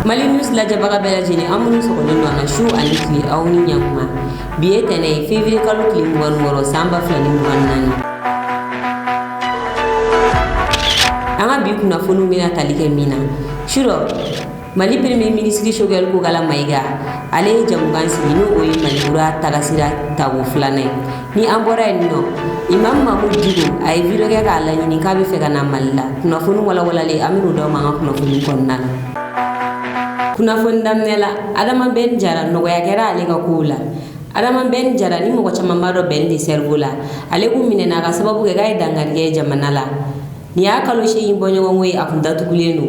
Mali News la jabaga bela jeni amunu sokolendo na shu alikli awni nyamma biye tene février kalo kli ngoro samba flani ngwanani anga bi kuna fonu mina talike mina shuro Mali premier ministre Choguel Kougala Maïga ale jamugan sinu oyi Maligura tagasira tago flane ni ambora no Imam Mahmoud Djigo ay viroge ka la ni ka be fe kana malla kuna fonu wala le amiru do ma kuna fonu konna kuna fondam nela adama ben jara no ya kera ale ka kula adama ben jara ni mo ko chamambaro ben di servula ale ku minena ka sababu ke ga dangarge jamanala ni akalo she yimbonyo ngwe afunda tukulenu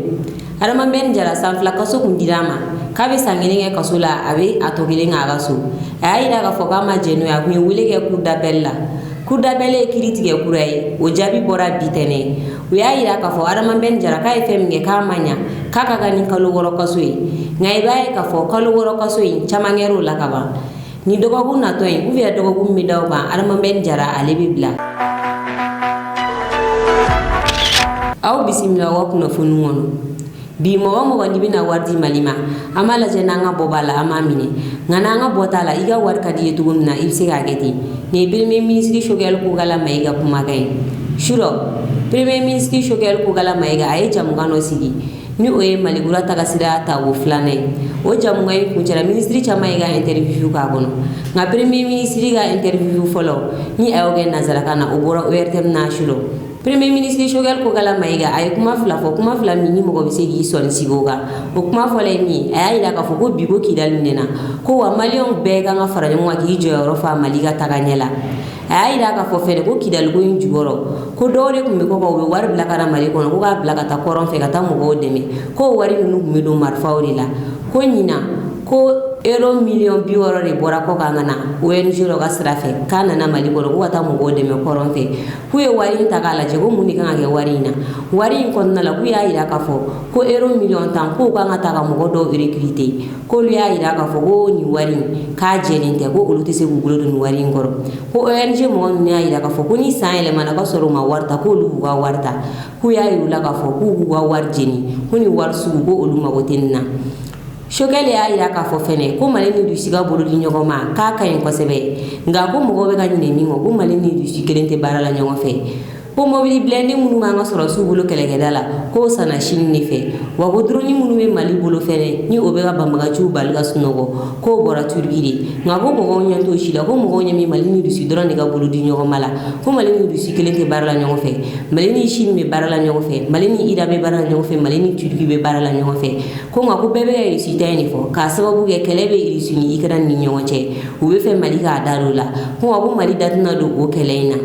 adama ben jara sanfla kaso kundirama kabe sangene kasula abe atogilenga agaso ayida ka foka ma jeno ya kunye wulege kuda belle critique kurai o jabi bora bitene uyayira ka fo adama ben jara ka fm nge ka manya kaka gani kalu woro kasoi ngai bae ka fo kalu woro kasoi chamangero la kaba ni dogo kuna toy uvi dogo gummi dawba adama ben jara alebibla aw bismillah wa kuna funu wono bi mo ni bina wardi malima amala jenanga bobala amamine ngana botala iga war kadi yetugumna ibse gageti ne premier ministre Choguel Kougala Maïga kumagai shuro premier ministre Choguel Kougala Maïga ay jamgano sigi ni oye Maligura tagasira tawo flane o jamngai kunjara ministre Chamaiga interview ka gono nga premier ministre ga interview follow ni ayoge nazara kana obora ORTM na shuro premier ministre Choguel Kougala Maïga ay kuma fla mini mo ko bisi son sigoga o kuma fole mi ay ida ka foko bigo kidal nena ko wa malion be ga nga fara mo ki joro fa maliga taganyela ay ida ka fo fere ko kidal go njugoro ko dore ko mi ko ko war bla kara mali ko ko ga bla ka ta koron fe ka ta mo go demi ko wari nu mi do mar fawrila ko nyina ko euro million biworo re bora ko kangana wen jiro ga strafe kana na mali ko ko ta mo go demi koron fe kuye wari ta kala je go muni kan ga wari ko na la kuya ida ka fo ko euro million tan ko ka ngata ka mo go do recruiter ko lu ya ida ka fo go ni wari ka jelinte ko uluti se gugulo do ni wari ngoro ko ONG mo ni ya ida ka fo ko ni sa ele mana ka soro ma warta ko lu ga warta kuya yu la ka fo ku ga warjini ko ni war su go ulu ma go tinna Choguel ya ira ka fo fene ko mali ni dusiga buru di nyogo ma ka ka yin ko sebe nga ko mo go be ka ni ni ngo ko mali ni dusi kelente barala nyogo fe ko mo bi blende munu ma nga soro su bulo kelege dala ko sana shin ni fe wa go dro ni munu me mali bulo fene ni o be ga bamba ga chu bal ga sunogo ko bora turgiri nga ko mo go nyanto shida ko mo go nyami mali ni dusi dro ni ga bulu di nyogo mala ko mali ni dusi kelente barala nyogo fe mali ni shin me barala nyogo fe mali ni ida be barala nyogo fe mali ni turgi be barala nyogo fe ko nga ko bebe ya isi tani fo ka sababu ge kelebe isi ni ikran ni nyogo che u be fe mali ga darula ko nga ko mali datna do go keleina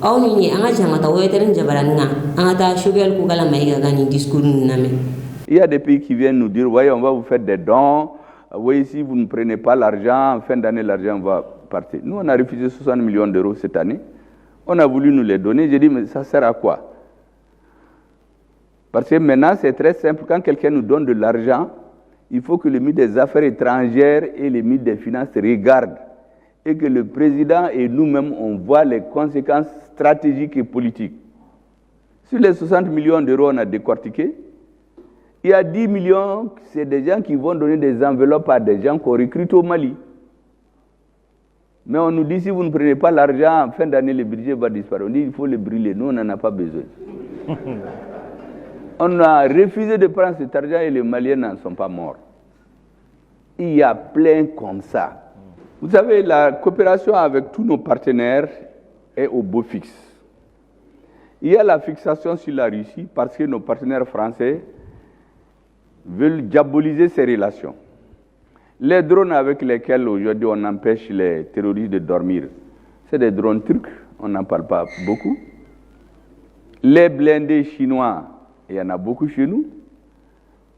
aw ni anga jangata woyeteren jabaranga anga ta Choguel Kougala Maïga gani discours name. Il y a des pays qui viennent nous dire voyez on va vous faire des dons, voyez si vous ne prenez pas l'argent en fin d'année l'argent va partir. Nous on a refusé 60 millions d'euros cette année. On a voulu nous les donner, j'ai dit mais ça sert à quoi? Parce que maintenant c'est très simple, quand quelqu'un nous donne de l'argent, il faut que le ministre des Affaires étrangères et le ministre des Finances regardent et que le président et nous-mêmes, on voit les conséquences stratégiques et politiques. Sur les 60 millions d'euros, on a décortiqué. Il y a 10 millions, c'est des gens qui vont donner des enveloppes à des gens qu'on recrute au Mali. Mais on nous dit, si vous ne prenez pas l'argent, en fin d'année, le budget va disparaître. On dit, il faut le brûler. Nous, on n'en a pas besoin. On a refusé de prendre cet argent et les Maliens n'en sont pas morts. Il y a plein comme ça. Vous savez, la coopération avec tous nos partenaires est au beau fixe. Il y a la fixation sur la Russie parce que nos partenaires français veulent diaboliser ces relations. Les drones avec lesquels aujourd'hui on empêche les terroristes de dormir, c'est des drones turcs, on n'en parle pas beaucoup. Les blindés chinois, il y en a beaucoup chez nous.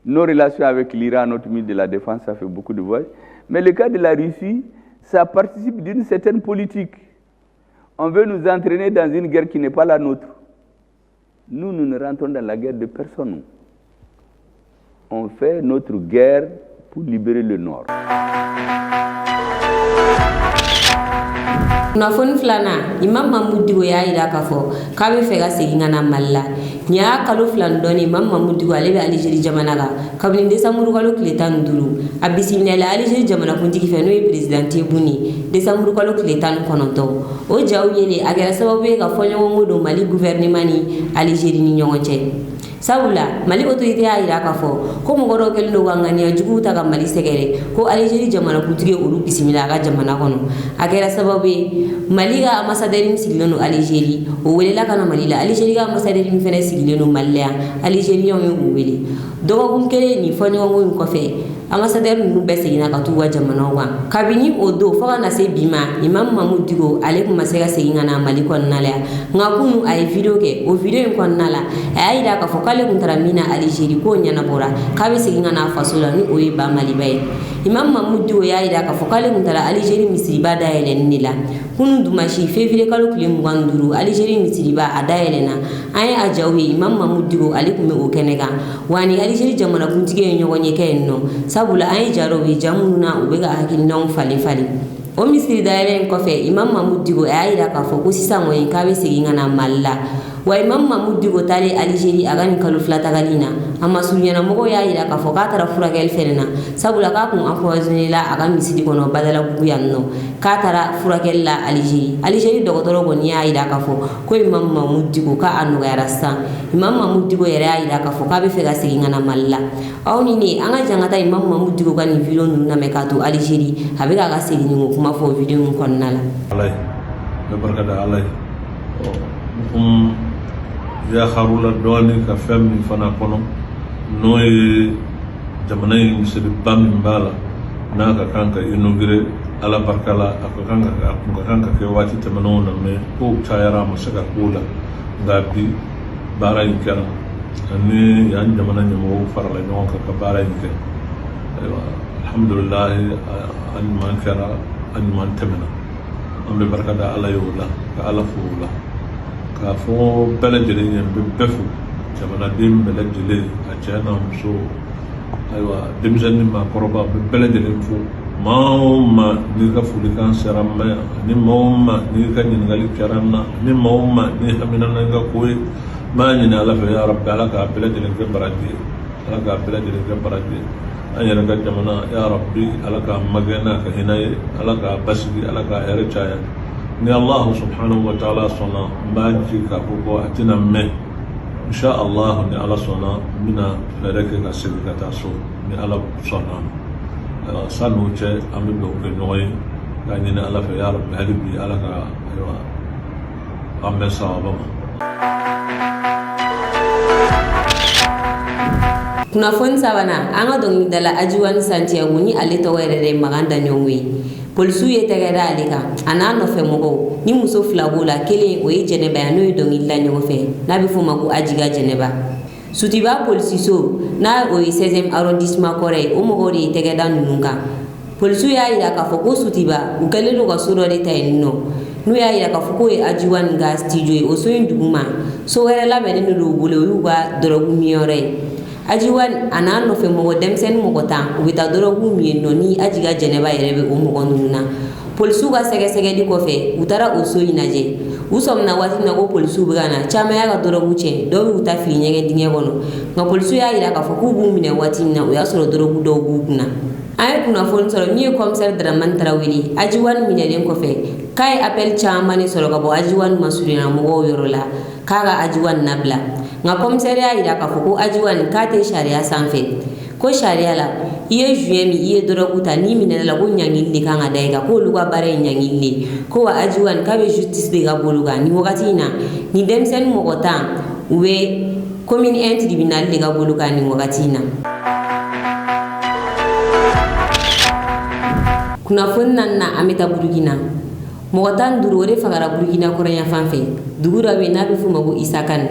Nos relations avec l'Iran, notre ministre de la Défense, ça fait beaucoup de voyages. Mais le cas de la Russie, ça participe d'une certaine politique. On veut nous entraîner dans une guerre qui n'est pas la nôtre. Nous, nous ne rentrons dans la guerre de personne. On fait notre guerre pour libérer le Nord. Kuna fon flana Imam Mahmoud Djigo ya ida kafo kabe fega segingana malla ni y'a kalo fila dɔɔni Imam Mamudu Dicko ale bɛ Aligérie jamana kan kabini décembre kalo tile 15 a bisimilala Aligérie jamanakuntigi fɛ n'o ye président Tebboune décembre kalo tile 19 o jaw yele a kɛra sababu ye ka fɔɲɔgɔnko don Mali gouvernement ni Aligérie ni ɲɔgɔn cɛ sabula Mali autorité y'a yira k'a fɔ ko mɔgɔ dɔw kɛlen don ka ŋaniya juguw ta ka Mali sɛgɛrɛ ko Aligérie jamanakuntigi olu bisimila a ka jamana kɔnɔ a kɛra sababu ye Mali ka ambassadeur min sigilen don Aligérie o welela ka na Mali la Aligérie ka ambassadeur min fɛnɛ sigilen don Mali la yan Aligériens ye u wele dɔgɔkun kelen ni fɔɲɔgɔnko in kɔfɛ ambassadeur ninnu bɛɛ seginna ka t'u ka jamanaw kan kabini o don fo ka na se bi ma Imam Mamudu Dicko ale tun ma se ka segin ka na Mali kɔnɔna la yan nka kunu a ye video kɛ o video in kɔnɔna la a y'a yira k'a fɔ k'ale tun taara min na Aligérie k'o ɲɛnabɔra k'a bɛ segin ka na a faso la ni o ye ba Maliba ye Imam Mamudu Dicko y'a yira k'a fɔ k'ale tun taara Aligérie misiriba dayɛlɛnni de la kunun dimanche février kalo tile 25 Aligérie misiriba a dayɛlɛnna an ye a jaw ye Imam Mamudu Dicko ale tun bɛ o kɛnɛ kan wa ni Aligérie jamanakuntigi ye ɲɔgɔn ye kɛ yen nɔ sabula an ye jaraw ye ja minnu na u bɛ ka hakilinaw falen falen o misiri dayɛlɛ in kɔfɛ Imam Mamudu Dicko a y'a yira k'a fɔ ko sisan kɔni k'a bɛ segin ka na Mali la wa Imam Mamudu Dicko taalen Aligérie a ka nin kalo fila tagali na a masurunyana-mɔgɔw y'a yira k'a fɔ k'a taara furakɛli fɛnɛ na sabula k'a kun empoisonné la a ka misiri kɔnɔ Badalabugu yan nɔ k'a taara furakɛli la Aligérie dɔgɔtɔrɔ kɔni y'a yira k'a fɔ ko Imam Mamudu Dicko k'a nɔgɔyara sisan Imam Mamudu Dicko yɛrɛ y'a yira k'a fɔ k'a bɛ fɛ ka segin ka na Mali la aw ni ne an ka jan ka taa Imam Mamudu Dicko ka nin video ninnu lamɛn k'a to Aligérie a bɛ k'a ka segin ko kuma fɔ video in kɔnɔna la Alay bɛ barika da Alay ya harula dɔɔni ka fɛn min fana kɔnɔ n'o ye jamana in misiriba min b'a la n'a ka kan ka inauguré Ala barika la a ka kan ka kɛ waati tɛmɛnenw na mais kow cayara a ma se ka k'o la nka bi baara in kɛra ani yan jamana ɲɛmɔgɔw farala ɲɔgɔn kan ka baara in kɛ ayiwa alhamdulilahi a ɲuman kɛra a ɲuman tɛmɛna an bɛ barika da Ala ye o la ka Ala fo o la k'a fɔ bɛɛ lajɛlen ye n bɛ bɛɛ fo jamanaden bɛɛ lajɛlen a cɛ n'a muso ayiwa denmisɛnnin ni maakɔrɔba n bɛ bɛɛ lajɛlen fo maa o maa n'i ka folikan sera n ma yan ani maa o maa n'i ka ɲininkali kɛra n na ani maa o maa n'i haminana n ka ko ye n b'a ɲini Ala fɛ ya Rabbi Ala k'a bɛɛ lajɛlen kɛ baraji ye Ala k'a bɛɛ lajɛlen kɛ baraji ye an yɛrɛ ka jamana ya Rabbi Ala k'a magɛ n'a ka hinɛ ye Ala k'a basigi Ala k'a hɛrɛ caya ni Allah subhanahu wa ta'ala sɔnna n b'a ji k'a fɔ ko a tɛna mɛn insha Allah ni Ala sɔnna n bɛna fɛɛrɛ kɛ ka segin ka taa so ni Ala sɔnna san'o cɛ an bɛ dugawu kɛ ɲɔgɔn ye k'a ɲini Ala fɛ ya Rabbi hali bi Ala ka an bɛn sababa ma. kunnafoni sabanan an ka dɔnkilidala Ajiwani Santiago ni ale tɔgɔ yɛrɛ de ye Magan Daɲɔngo ye polisiw ye tɛgɛ da ale kan a n'a nɔfɛmɔgɔw ni muso fila b'o la kelen o ye Jɛnɛba ye n'o ye dɔnkili da ɲɔgɔn fɛ n'a bɛ f'o ma ko Ajiga Jɛnɛba Sutiba polisiso n'a o ye 16e arrondissement kɔrɔ ye o mɔgɔw de ye tɛgɛ da ninnu kan polisiw y'a yira k'a fɔ ko Sutiba u kɛlen don ka so dɔ de ta yen nɔ n'u y'a yira k'a fɔ k'o ye Ajiwani ka studio ye o so in duguma so wɛrɛ labɛnnen de don u bolo o y'u ka dɔrɔgu miyɔrɔ ye Ajiwani a n'a nɔfɛmɔgɔ denmisɛnnin mɔgɔ 10 u bɛ taa dɔrɔgu min yen nɔ ni Ajiga Jɛnɛba yɛrɛ bɛ o mɔgɔ ninnu na polisiw ka sɛgɛsɛgɛli kɔfɛ u taara o so in lajɛ u sɔmina waati min na ko polisiw bɛ ka na caman y'a ka dɔrɔgu cɛ dɔw y'u ta fili ɲɛgɛn dingɛ kɔnɔ nka polisiw y'a yira k'a fɔ k'u b'u minɛ waati min na o y'a sɔrɔ dɔrɔgu dɔw b'u kunna an ye kunnafoni sɔrɔ min ye commissaire Daramani Tarawele Ajiwani minɛlen kɔfɛ k'a ye appel caman de sɔrɔ ka bɔ Ajiwani masurunyamɔgɔw yɔrɔ la k'a ka Ajiwani nabila nka commissaire y'a yira k'a fɔ ko Ajiwani k'a tɛ sariya sanfɛ ko sariya la i ye juin min i ye dɔrɔgu ta n'i minɛla la ko ɲangili de kan ka da i kan k'olu ka baara ye ɲangili de ko wa Ajiwani k'a bɛ justice de ka bolo kan nin wagati in na nin denmisɛnnin mɔgɔ 10 u bɛ commune 1 tribunal de ka bolo kan nin wagati in na kunnafoni na an bɛ taa Burukina mɔgɔ 15 o de fagara Burukina kɔrɔnya fan fɛ dugu dɔ bɛ yen n'a bɛ f'o ma ko Isakane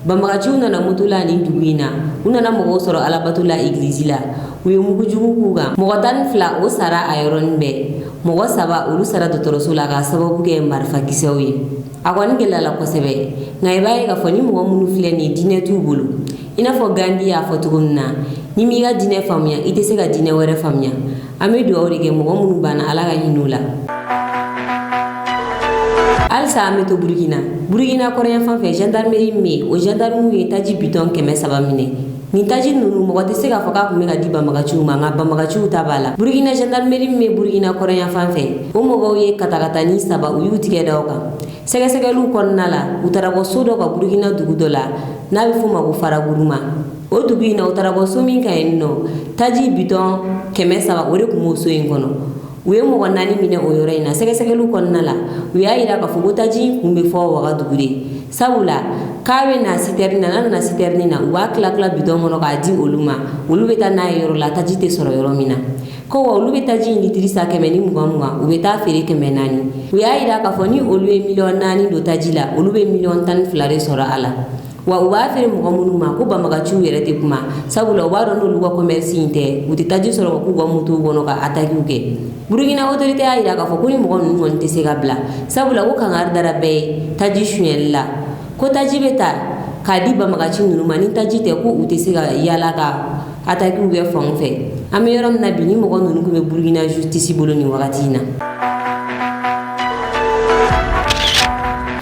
banbagaciw nana moto la nin dugu in na u nana mɔgɔw sɔrɔ Alabato la église la u ye mugujugu k'u kan mɔgɔ 12 o sara a yɔrɔnin bɛɛ mɔgɔ 3 olu sara dɔgɔtɔrɔso la k'a sababu kɛ marifakisɛw ye a kɔni gɛlɛyala kosɛbɛ nka i b'a ye k'a fɔ ni mɔgɔ minnu filɛ nin diinɛ t'u bolo i n'a fɔ Gandi y'a fɔ cogo min na ni m'i ka diinɛ faamuya i tɛ se ka diinɛ wɛrɛ faamuya an bɛ dugawu de kɛ mɔgɔ minnu banna Ala ka hinɛ u la alsa ameto Burkina korean fan fe gendarmerie me o gendarme ye taji biton kɛmɛ 3 minɛ ni taji nunu mɔgɔ tɛ se k'a fɔ k'a kun bɛ ka di banbagaciw ma nka banbagaciw ta b'a la Burkina gendarmerie me Burkina korean fan fɛ o mɔgɔw ye katakatani 3 u y'u tigɛ da o kan sɛgɛsɛgɛliw kɔnɔna la u taara bɔ so dɔ ka Burkina dugu dɔ la n'a bɛ f'o ma ko Faraguruma o dugu in na u taara bɔ so min ka yen nɔ taji biton kɛmɛ 3 o de tun b'o so in kɔnɔ u ye mɔgɔ 4 minɛ o yɔrɔ in na sɛgɛsɛgɛliw kɔnɔna la u y'a yira k'a fɔ ko taji in kun bɛ fɔ Wagadugu de sabula k'a bɛ na citerne na n'a nana citerne na u b'a tila bidon kɔnɔ k'a di olu ma olu bɛ taa n'a ye yɔrɔ la taji tɛ sɔrɔ yɔrɔ min na ko wa olu bɛ taji in litiri sa 120 u bɛ taa feere 400 u y'a yira k'a fɔ ni olu ye miliyɔn 4 don taji la olu bɛ miliyɔn 12 de sɔrɔ a la wa u b'a feere mɔgɔ minnu ma ko banbagaciw yɛrɛ tɛ kuma sabula u b'a dɔn n'olu ka commerce in tɛ u tɛ taji sɔrɔ ka k'u ka motow kɔnɔ ka attaquew kɛ Burkina autorité y'a yira k'a fɔ ko ni mɔgɔ ninnu kɔni tɛ se ka bila sabula ko kangari dara bɛɛ ye taji suyɛli la ko taji bɛ ta k'a di banbagaci ninnu ma ni taji tɛ ko u tɛ se ka yala ka attaquew kɛ fan o fɛ an bɛ yɔrɔ min na bi ni mɔgɔ ninnu tun bɛ Burkina justice bolo nin wagati in na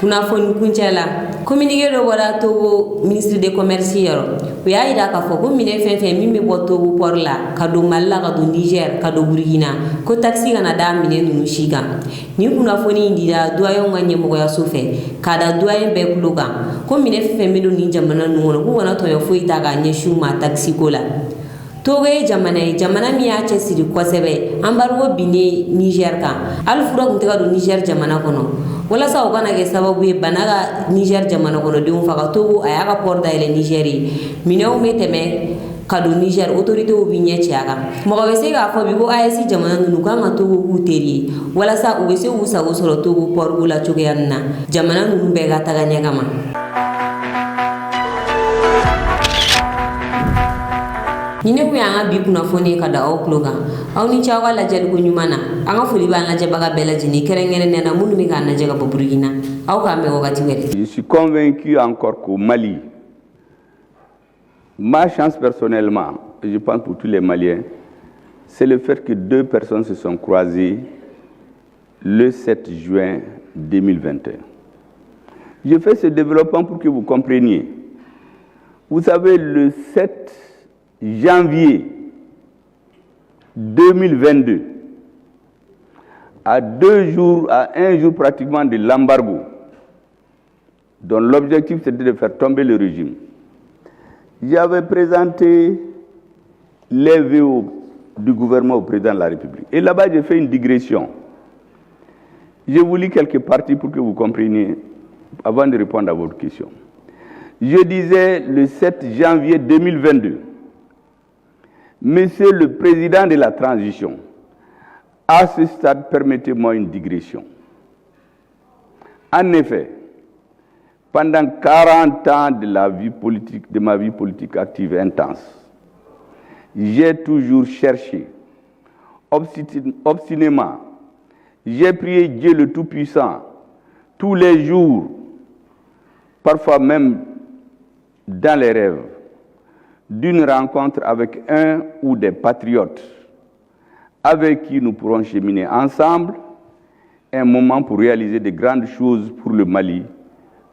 kunnafoni kuncɛ la communiqué dɔ bɔra Togo ministre de commerce yɔrɔ u y'a yira k'a fɔ ko minɛ fɛn fɛn min bɛ bɔ Togo port la ka don Mali la ka don Niger ka don Burkina ko taxi kana da minɛ ninnu si kan ni kunnafoni in dira doyen ka ɲɛmɔgɔyaso fɛ k'a da doyen bɛɛ tulo kan ko minɛ fɛn fɛn bɛ don nin jamana ninnu kɔnɔ k'u kana tɔɲɔ foyi ta k'a ɲɛsin u ma taxi ko la Togo ye jamana min y'a cɛsiri kosɛbɛ embargo binnen Niger kan hali fura tun tɛ ka don Niger jamana kɔnɔ walasa o kana kɛ sababu ye bana ka Niger jamana kɔnɔdenw faga Togo a y'a ka port dayɛlɛ Niger ye minɛnw bɛ tɛmɛ ka don Niger autoritéw bɛ ɲɛ ci a kan mɔgɔ bɛ se k'a fɔ bi ko AES jamana ninnu kan ka Togo k'u teri ye walasa u bɛ se k'u sago sɔrɔ Togo port ko la cogoya min na jamana ninnu bɛɛ ka taga ɲɛ kama ni ne kun y'an ka bi kunnafoni ka da aw tulo kan aw ni ce aw ka lajɛliko ɲuman na an ka foli b'an lajɛbaga bɛɛ lajɛlen kɛrɛnkɛrɛnnen na minnu bɛ k'an lajɛ ka bɔ Burkina aw k'an mɛn wagati wɛrɛ. Je suis convaincu encore qu'au Mali, ma chance personnellement, et je pense pour tous les Maliens, c'est le fait que 2 personnes se sont croisées le 7 juin 2021. Je fais ce développement pour que vous compreniez. Vous savez, le 7 janvier 2022, à 1 jour pratiquement de l'embargo, dont l'objectif c'était de faire tomber le régime, j'avais présenté les vœux du gouvernement au président de la République. Et là-bas, j'ai fait une digression. Je vous lis quelques parties pour que vous compreniez, avant de répondre à votre question. Je disais le 7 janvier 2022, Monsieur le Président de la Transition, à ce stade, permettez-moi une digression. En effet, pendant 40 ans de ma vie politique active intense, j'ai toujours cherché, obstinément, j'ai prié Dieu le Tout-Puissant tous les jours, parfois même dans les rêves, d'une rencontre avec un ou des patriotes avec qui nous pourrons cheminer ensemble un moment pour réaliser de grandes choses pour le Mali,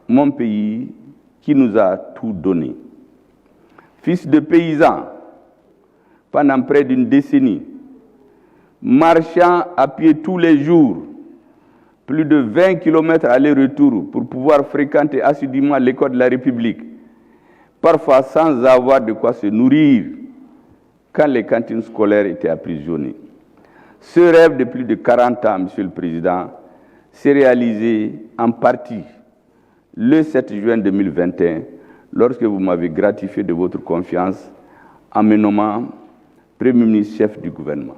mon pays qui nous a tout donné. Fils de paysan, pendant près d'une décennie, marchant à pied tous les jours, plus de 20 km aller-retour pour pouvoir fréquenter assidûment l'école de la République, parfois sans avoir de quoi se nourrir quand les cantines scolaires étaient aprisionnées. Ce rêve de plus de 40 ans, Monsieur le Président, s'est réalisé en partie le 7 juin 2021, lorsque vous m'avez gratifié de votre confiance en me nommant Premier ministre chef du gouvernement.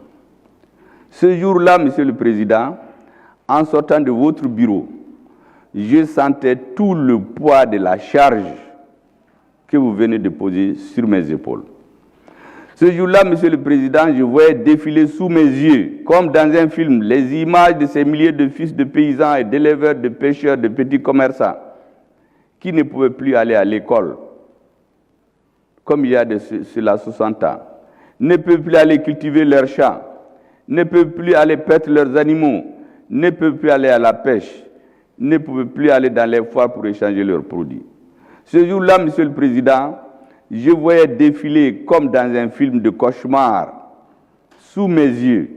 Ce jour-là, Monsieur le Président, en sortant de votre bureau, je sentais tout le poids de la charge que vous venez de poser sur mes épaules. Ce jour-là, Monsieur le Président, je voyais défiler sous mes yeux, comme dans un film, les images de ces milliers de fils de paysans et d'éleveurs, de pêcheurs, de petits commerçants, qui ne pouvaient plus aller à l'école, comme il y a de cela 60 ans, ne peuvent plus aller cultiver leurs champs, ne peuvent plus aller paître leurs animaux, ne peuvent plus aller à la pêche, ne pouvaient plus aller dans les foires pour échanger leurs produits. Ce jour-là, Monsieur le Président, je voyais défiler comme dans un film de cauchemar, sous mes yeux,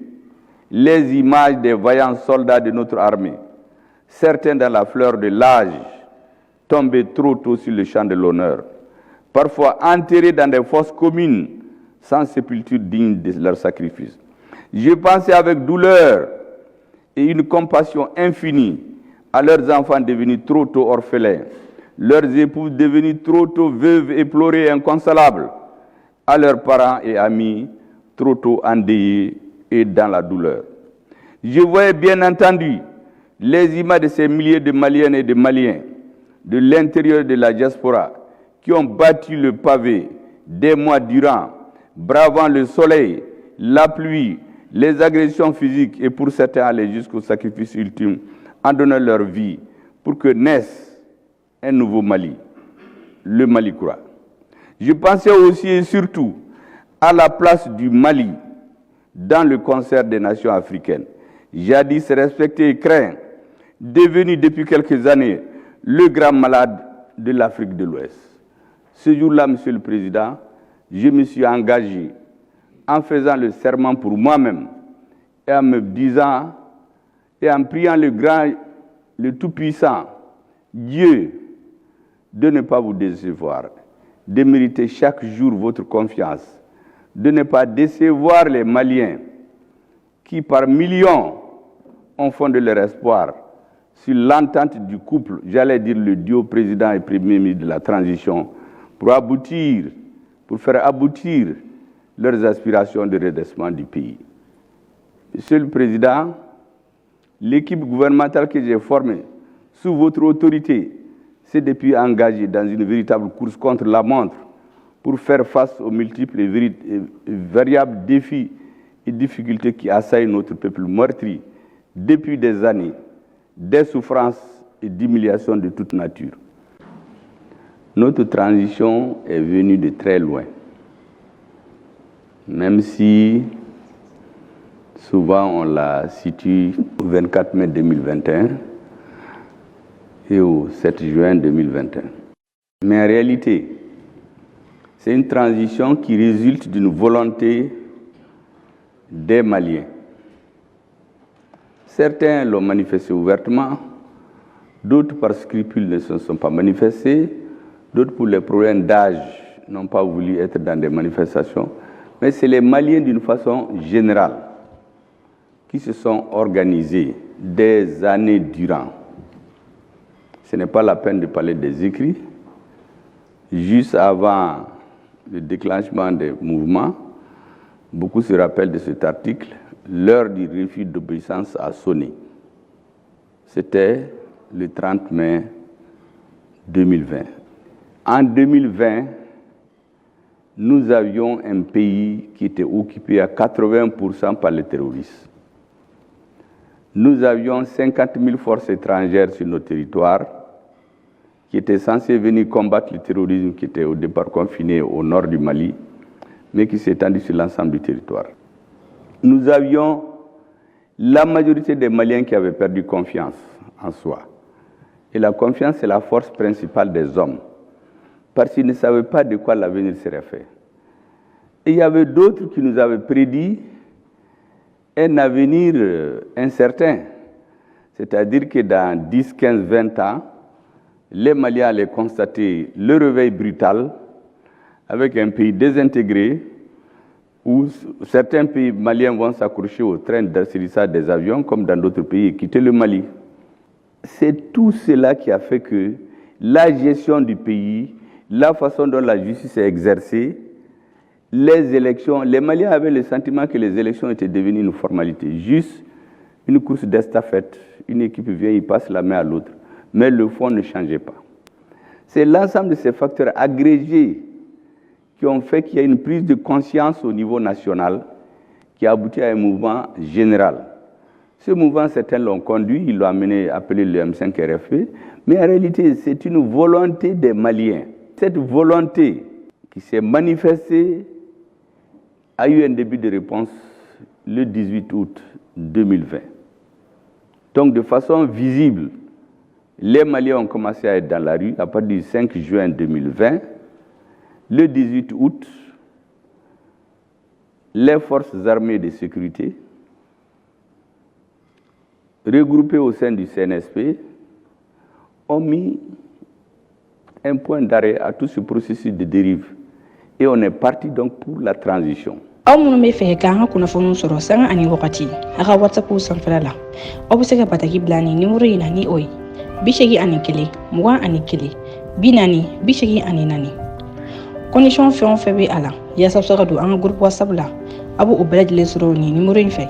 les images des vaillants soldats de notre armée, certains dans la fleur de l'âge, tombés trop tôt sur le champ de l'honneur, parfois enterrés dans des fosses communes, sans sépulture digne de leur sacrifice. Je pensais avec douleur et une compassion infinie à leurs enfants devenus trop tôt orphelins, leurs épouses devenues trop tôt veuves éplorées et inconsolables, à leurs parents et amis trop tôt endeuillés et dans la douleur. Je voyais bien entendu les images de ces milliers de Maliennes et de Maliens de l'intérieur de la diaspora qui ont battu le pavé des mois durant, bravant le soleil, la pluie, les agressions physiques et pour certains aller jusqu'au sacrifice ultime en donnant leur vie pour que naisse un nouveau Mali, le Mali Kura. Je pensais aussi et surtout à la place du Mali dans le concert des nations africaines, jadis respecté et craint, devenu depuis quelques années le grand malade de l'Afrique de l'Ouest. Ce jour-là, Monsieur le Président, je me suis engagé en faisant le serment pour moi-même et en me disant et en priant le grand, le Tout-Puissant, Dieu, de ne pas vous décevoir, de mériter chaque jour votre confiance, de ne pas décevoir les Maliens qui, par millions, ont fondé leur espoir sur l'entente du couple, j'allais dire le duo président et premier ministre de la transition, pour faire aboutir leurs aspirations de redressement du pays. Monsieur le Président, l'équipe gouvernementale que j'ai formée sous votre autorité s'est depuis engagée dans une véritable course contre la montre pour faire face aux multiples et variables défis et difficultés qui assaillent notre peuple meurtri depuis des années, des souffrances et d'humiliations de toute nature. Notre transition est venue de très loin, même si souvent on la situe au 24 mai 2021 et au 7 juin 2021. Mais en réalité, c'est une transition qui résulte d'une volonté des Maliens. Certains l'ont manifesté ouvertement, d'autres par scrupule ne se sont pas manifestés, d'autres pour les problèmes d'âge n'ont pas voulu être dans des manifestations. Mais c'est les Maliens d'une façon générale qui se sont organisés des années durant. Ce n'est pas la peine de parler des écrits. Juste avant le déclenchement des mouvements, beaucoup se rappellent de cet article, l'heure du refus d'obéissance a sonné. C'était le 30 mai 2020. En 2020, nous avions un pays qui était occupé à 80% par les terroristes. Nous avions 50 000 forces étrangères sur nos territoires qui étaient censées venir combattre le terrorisme qui était au départ confiné au nord du Mali, mais qui s'étendit sur l'ensemble du territoire. Nous avions la majorité des Maliens qui avaient perdu confiance en soi. Et la confiance, c'est la force principale des hommes, parce qu'ils ne savaient pas de quoi l'avenir serait fait. Et il y avait d'autres qui nous avaient prédit un avenir incertain, c'est-à-dire que dans 10, 15, 20 ans, les Maliens allaient constater le réveil brutal avec un pays désintégré où certains pays maliens vont s'accrocher au train d'atterrissage des avions comme dans d'autres pays et quitter le Mali. C'est tout cela qui a fait que la gestion du pays, la façon dont la justice est exercée, les élections, les Maliens avaient le sentiment que les élections étaient devenues une formalité, juste une course d'estafette. Une équipe vient, il passe la main à l'autre, mais le fond ne changeait pas. C'est l'ensemble de ces facteurs agrégés qui ont fait qu'il y a une prise de conscience au niveau national qui a abouti à un mouvement général. Ce mouvement, certains l'ont conduit, ils l'ont amené, appelé le M5 RFP, mais en réalité, c'est une volonté des Maliens. Cette volonté qui s'est manifestée a eu un début de réponse le 18 août 2020. Donc, de façon visible, Les Maliens ont commencé à être dans la rue à partir du 5 juin 2020. Le 18 août, les forces armées de sécurité, regroupées au sein du CNSP, ont mis un point d'arrêt à tout ce processus de dérive. Et on est parti donc pour la transition. aw minnu bɛ fɛ k'an ka kunnafoniw sɔrɔ sanga ani wagati a ka whatsapp sanfɛla la aw bɛ se ka bataki bila ni nimero in na ni o ye 81 21 40 84 condition fɛn o fɛn bɛ a la yaasa aw bɛ se ka don an ka groupe whatsapp la a b'o bɛɛ lajɛlen sɔrɔ ni nimero in fɛ